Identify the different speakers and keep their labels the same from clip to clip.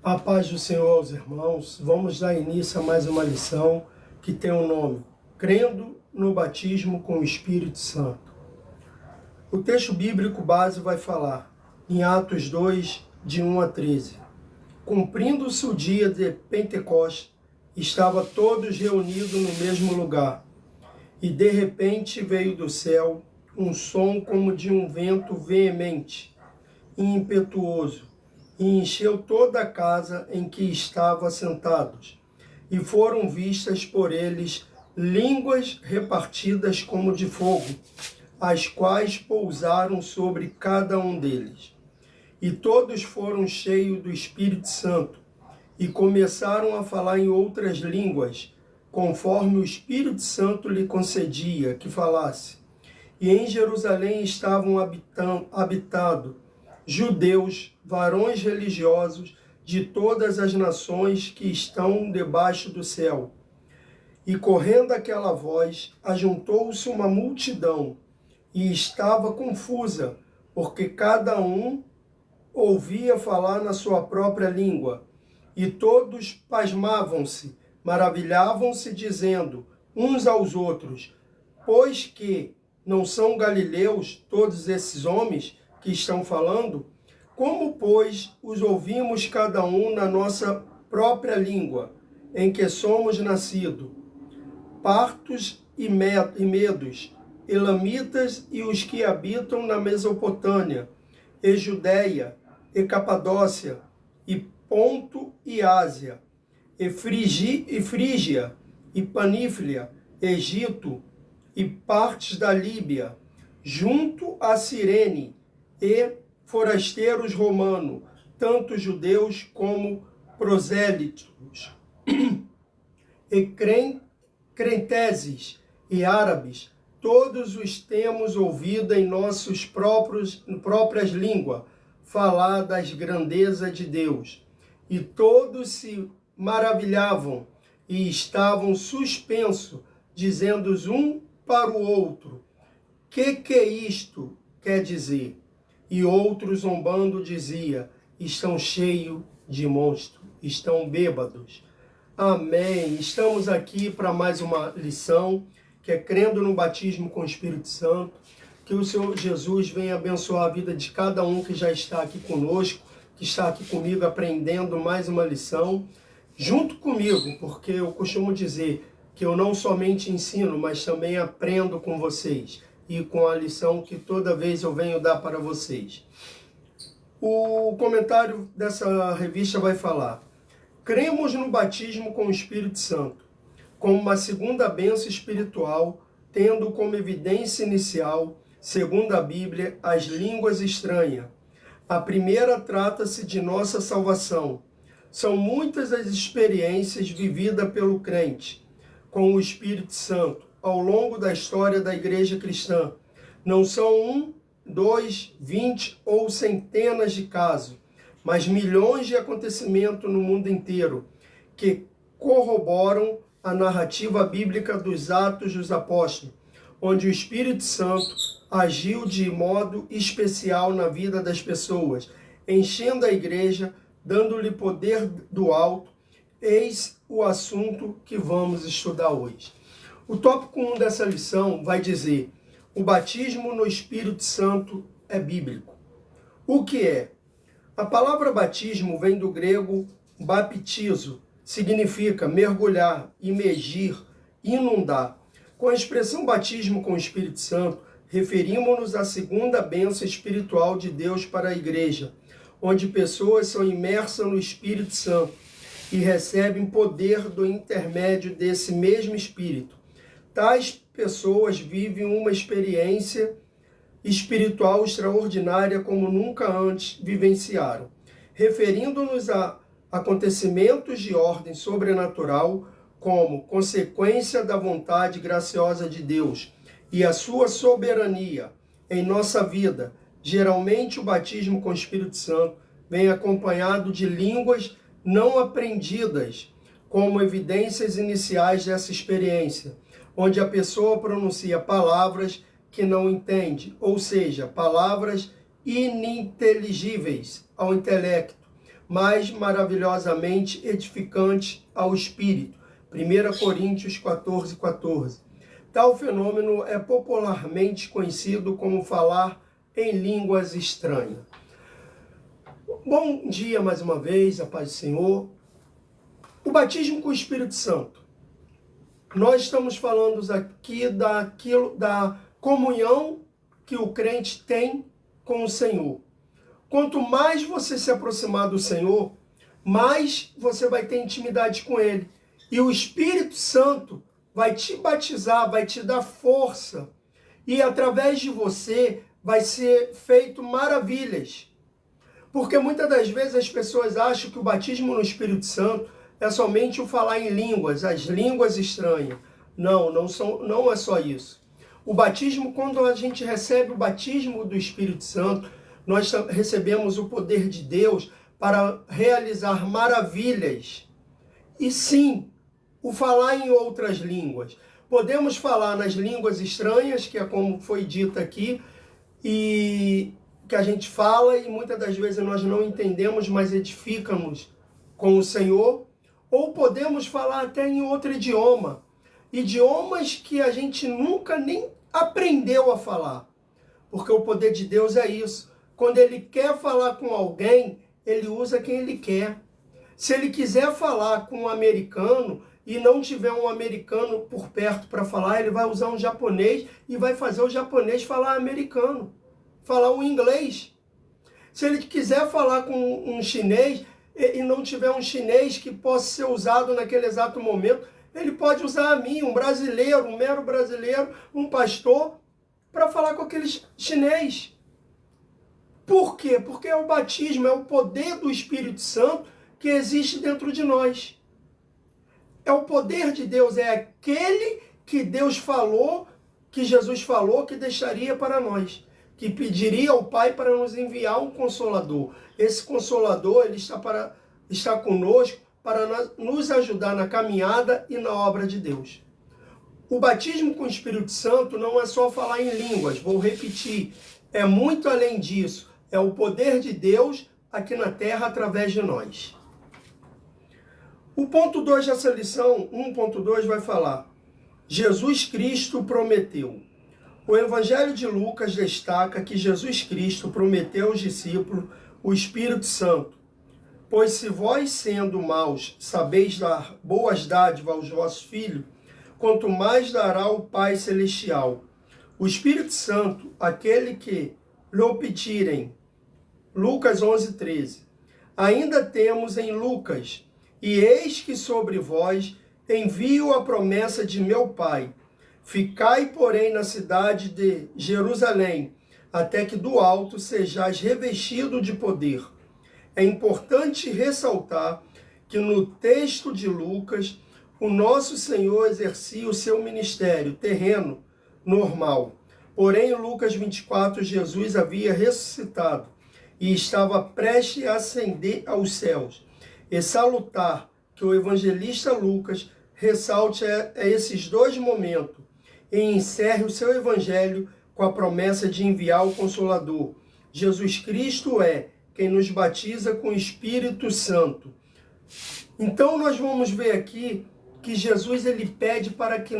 Speaker 1: A paz do Senhor aos irmãos, vamos dar início a mais uma lição que tem o nome Crendo no Batismo com o Espírito Santo. O texto bíblico base vai falar em Atos 2, de 1 a 13. Cumprindo-se o dia de Pentecostes, estava todos reunidos no mesmo lugar, e de repente veio do céu um som como de um vento veemente e impetuoso, e encheu toda a casa em que estavam sentados, e foram vistas por eles línguas repartidas como de fogo, as quais pousaram sobre cada um deles. E todos foram cheios do Espírito Santo, e começaram a falar em outras línguas, conforme o Espírito Santo lhe concedia que falasse. E em Jerusalém estavam habitados judeus, varões religiosos de todas as nações que estão debaixo do céu. E correndo aquela voz, ajuntou-se uma multidão, e estava confusa, porque cada um ouvia falar na sua própria língua. E todos pasmavam-se, maravilhavam-se, dizendo uns aos outros: pois que não são galileus todos esses homens que estão falando? Como, pois, os ouvimos cada um na nossa própria língua, em que somos nascidos? Partos e medos, elamitas e os que habitam na Mesopotâmia, e Judéia, e Capadócia, e Ponto e Ásia, e Frígia, e Panífilia, Egito, e partes da Líbia, junto a Cirene, e forasteiros romanos, tanto judeus como prosélitos, e crenteses e árabes, todos os temos ouvido em nossas próprias línguas falar das grandezas de Deus. E todos se maravilhavam e estavam suspensos, dizendo um para o outro: que isto quer dizer? E outros, zombando, dizia: estão cheios de monstro, estão bêbados. Amém. Estamos aqui para mais uma lição, que é crendo no batismo com o Espírito Santo. Que o Senhor Jesus venha abençoar a vida de cada um que já está aqui conosco, que está aqui comigo aprendendo mais uma lição, junto comigo, porque eu costumo dizer que eu não somente ensino, mas também aprendo com vocês e com a lição que toda vez eu venho dar para vocês. O comentário dessa revista vai falar: cremos no batismo com o Espírito Santo, como uma segunda bênção espiritual, tendo como evidência inicial, segundo a Bíblia, as línguas estranhas. A primeira trata-se de nossa salvação. São muitas as experiências vividas pelo crente com o Espírito Santo ao longo da história da igreja cristã. Não são 1, 2, 20 ou centenas de casos, mas milhões de acontecimentos no mundo inteiro que corroboram a narrativa bíblica dos Atos dos Apóstolos, onde o Espírito Santo agiu de modo especial na vida das pessoas, enchendo a igreja, dando-lhe poder do alto. Eis o assunto que vamos estudar hoje. O tópico 1 dessa lição vai dizer: o batismo no Espírito Santo é bíblico. O que é? A palavra batismo vem do grego baptizo, significa mergulhar, imergir, inundar. Com a expressão batismo com o Espírito Santo, referimos-nos à segunda bênção espiritual de Deus para a igreja, onde pessoas são imersas no Espírito Santo e recebem poder do intermédio desse mesmo Espírito. Tais pessoas vivem uma experiência espiritual extraordinária como nunca antes vivenciaram. Referindo-nos a acontecimentos de ordem sobrenatural, como consequência da vontade graciosa de Deus e a sua soberania em nossa vida, geralmente o batismo com o Espírito Santo vem acompanhado de línguas não aprendidas, como evidências iniciais dessa experiência, onde a pessoa pronuncia palavras que não entende, ou seja, palavras ininteligíveis ao intelecto, mas maravilhosamente edificante ao espírito. 1 Coríntios 14, 14. Tal fenômeno é popularmente conhecido como falar em línguas estranhas. Bom dia mais uma vez, a paz do Senhor. O batismo com o Espírito Santo. Nós estamos falando aqui da comunhão que o crente tem com o Senhor. Quanto mais você se aproximar do Senhor, mais você vai ter intimidade com Ele. E o Espírito Santo vai te batizar, vai te dar força. E através de você vai ser feito maravilhas. Porque muitas das vezes as pessoas acham que o batismo no Espírito Santo é somente o falar em línguas, as línguas estranhas. Não é só isso. O batismo, quando a gente recebe o batismo do Espírito Santo, nós recebemos o poder de Deus para realizar maravilhas. E sim, o falar em outras línguas. Podemos falar nas línguas estranhas, que é como foi dito aqui, e que a gente fala e muitas das vezes nós não entendemos, mas edificamos com o Senhor. Ou podemos falar até em outro idioma. Idiomas que a gente nunca nem aprendeu a falar. Porque o poder de Deus é isso. Quando Ele quer falar com alguém, Ele usa quem Ele quer. Se Ele quiser falar com um americano e não tiver um americano por perto para falar, Ele vai usar um japonês e vai fazer o japonês falar americano, falar o inglês. Se Ele quiser falar com um chinês e não tiver um chinês que possa ser usado naquele exato momento, Ele pode usar a mim, um brasileiro, um mero brasileiro, um pastor, para falar com aquele chinês. Por quê? Porque é o batismo, é o poder do Espírito Santo que existe dentro de nós. É o poder de Deus, é aquele que Deus falou, que Jesus falou que deixaria para nós, que pediria ao Pai para nos enviar um Consolador. Esse Consolador, ele está conosco para nos ajudar na caminhada e na obra de Deus. O batismo com o Espírito Santo não é só falar em línguas, vou repetir, é muito além disso. É o poder de Deus aqui na terra através de nós. O ponto 2 dessa lição, 1.2, vai falar: Jesus Cristo prometeu. O Evangelho de Lucas destaca que Jesus Cristo prometeu aos discípulos o Espírito Santo. Pois se vós, sendo maus, sabeis dar boas dádivas aos vossos filhos, quanto mais dará o Pai Celestial. O Espírito Santo, aquele que lhe pedirem. Lucas 11:13. Ainda temos em Lucas: e eis que sobre vós envio a promessa de meu Pai. Ficai, porém, na cidade de Jerusalém, até que do alto sejais revestido de poder. É importante ressaltar que no texto de Lucas, o nosso Senhor exercia o seu ministério terreno, normal. Porém, em Lucas 24, Jesus havia ressuscitado e estava prestes a ascender aos céus. É salutar que o evangelista Lucas ressalte esses dois momentos e encerre o seu evangelho com a promessa de enviar o Consolador. Jesus Cristo é quem nos batiza com o Espírito Santo. Então nós vamos ver aqui que Jesus ele pede para que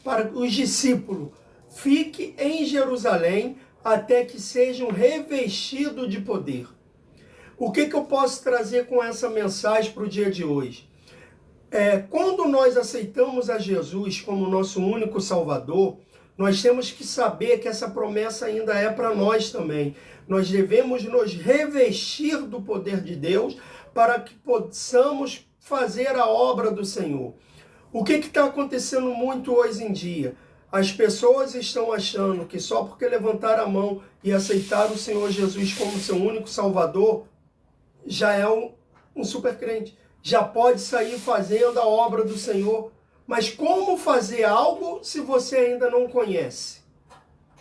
Speaker 1: para os discípulos, fiquem em Jerusalém até que sejam revestidos de poder. O que eu posso trazer com essa mensagem para o dia de hoje? Quando nós aceitamos a Jesus como nosso único Salvador, nós temos que saber que essa promessa ainda é para nós também. Nós devemos nos revestir do poder de Deus para que possamos fazer a obra do Senhor. O que está acontecendo muito hoje em dia? As pessoas estão achando que só porque levantaram a mão e aceitaram o Senhor Jesus como seu único Salvador, já é um super crente. Já pode sair fazendo a obra do Senhor. Mas como fazer algo se você ainda não conhece?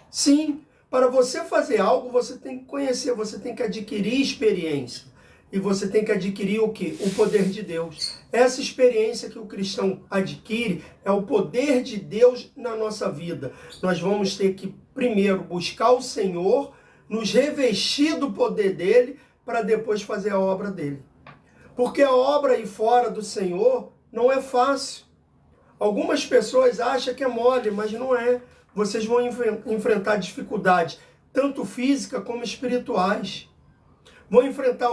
Speaker 1: Sim, para você fazer algo, você tem que conhecer, você tem que adquirir experiência. E você tem que adquirir o quê? O poder de Deus. Essa experiência que o cristão adquire é o poder de Deus na nossa vida. Nós vamos ter que, primeiro, buscar o Senhor, nos revestir do poder dele, para depois fazer a obra dele. Porque a obra aí fora do Senhor não é fácil. Algumas pessoas acham que é mole, mas não é. Vocês vão enfrentar dificuldades, tanto físicas como espirituais. Vão enfrentar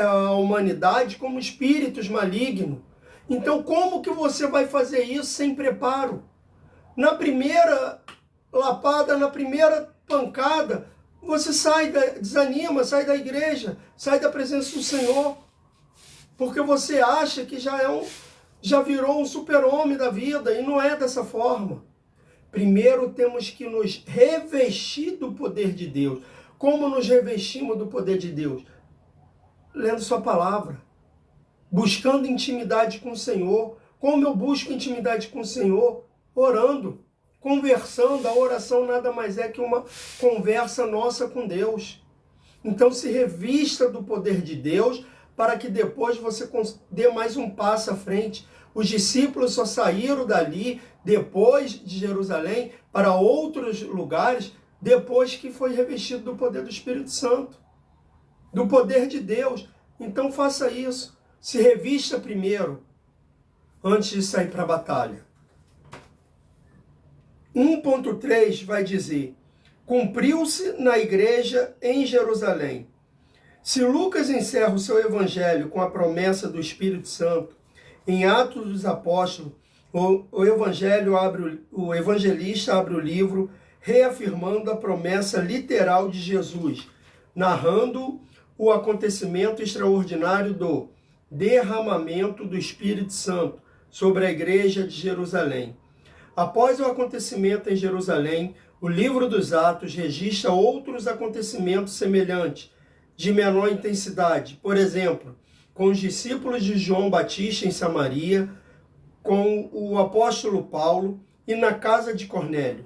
Speaker 1: a humanidade como espíritos malignos. Então, como que você vai fazer isso sem preparo? Na primeira lapada, na primeira pancada, você desanima, sai da igreja, sai da presença do Senhor, porque você acha que já virou um super-homem da vida, e não é dessa forma. Primeiro temos que nos revestir do poder de Deus. Como nos revestimos do poder de Deus? Lendo sua palavra, buscando intimidade com o Senhor. Como eu busco intimidade com o Senhor? Orando, conversando. A oração nada mais é que uma conversa nossa com Deus. Então se revista do poder de Deus, para que depois você dê mais um passo à frente. Os discípulos só saíram dali, depois de Jerusalém, para outros lugares, depois que foi revestido do poder do Espírito Santo, do poder de Deus. Então faça isso. Se revista primeiro, antes de sair para a batalha. 1.3 vai dizer: cumpriu-se na igreja em Jerusalém. Se Lucas encerra o seu evangelho com a promessa do Espírito Santo, em Atos dos Apóstolos, o evangelista abre o livro reafirmando a promessa literal de Jesus, narrando o acontecimento extraordinário do derramamento do Espírito Santo sobre a igreja de Jerusalém. Após o acontecimento em Jerusalém, o livro dos Atos registra outros acontecimentos semelhantes, de menor intensidade. Por exemplo, com os discípulos de João Batista em Samaria, com o apóstolo Paulo e na casa de Cornélio.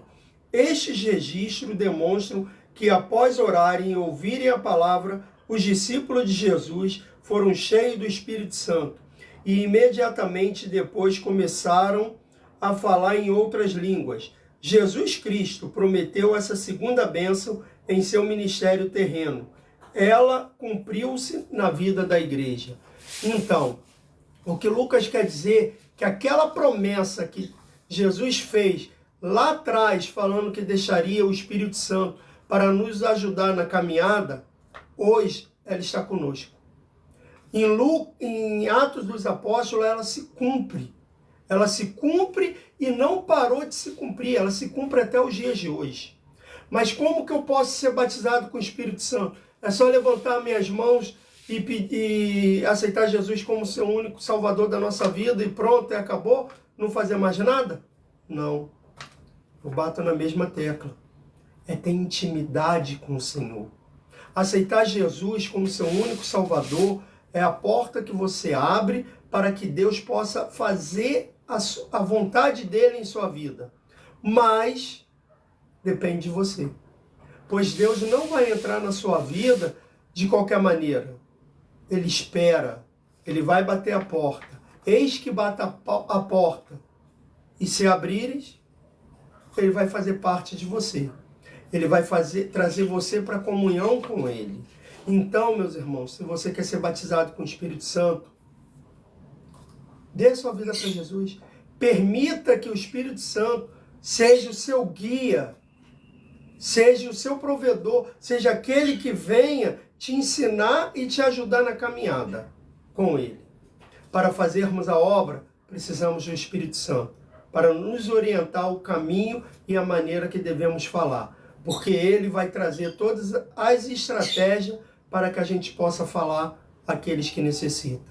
Speaker 1: Estes registros demonstram que após orarem e ouvirem a palavra, os discípulos de Jesus foram cheios do Espírito Santo e imediatamente depois começaram a falar em outras línguas. Jesus Cristo prometeu essa segunda bênção em seu ministério terreno. Ela cumpriu-se na vida da igreja. Então, o que Lucas quer dizer é que aquela promessa que Jesus fez lá atrás, falando que deixaria o Espírito Santo para nos ajudar na caminhada, hoje ela está conosco. Em Atos dos Apóstolos, ela se cumpre. Ela se cumpre e não parou de se cumprir. Ela se cumpre até os dias de hoje. Mas como que eu posso ser batizado com o Espírito Santo? É só levantar minhas mãos e aceitar Jesus como seu único salvador da nossa vida e pronto, e acabou? Não fazer mais nada? Não. Eu bato na mesma tecla. É ter intimidade com o Senhor. Aceitar Jesus como seu único salvador é a porta que você abre para que Deus possa fazer a vontade dele em sua vida. Mas depende de você. Pois Deus não vai entrar na sua vida de qualquer maneira. Ele espera. Ele vai bater a porta. Eis que bate a porta. E se abrires, ele vai fazer parte de você. Ele vai trazer você para comunhão com ele. Então, meus irmãos, se você quer ser batizado com o Espírito Santo, dê sua vida para Jesus. Permita que o Espírito Santo seja o seu guia, seja o seu provedor, seja aquele que venha te ensinar e te ajudar na caminhada com ele. Para fazermos a obra, precisamos do Espírito Santo, para nos orientar o caminho e a maneira que devemos falar, porque ele vai trazer todas as estratégias para que a gente possa falar àqueles que necessitam.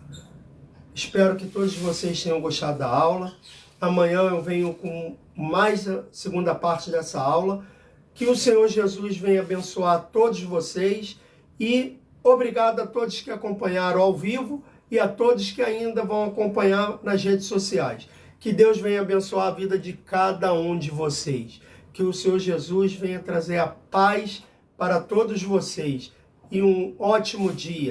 Speaker 1: Espero que todos vocês tenham gostado da aula. Amanhã eu venho com mais a segunda parte dessa aula. Que o Senhor Jesus venha abençoar todos vocês e obrigado a todos que acompanharam ao vivo e a todos que ainda vão acompanhar nas redes sociais. Que Deus venha abençoar a vida de cada um de vocês. Que o Senhor Jesus venha trazer a paz para todos vocês e um ótimo dia.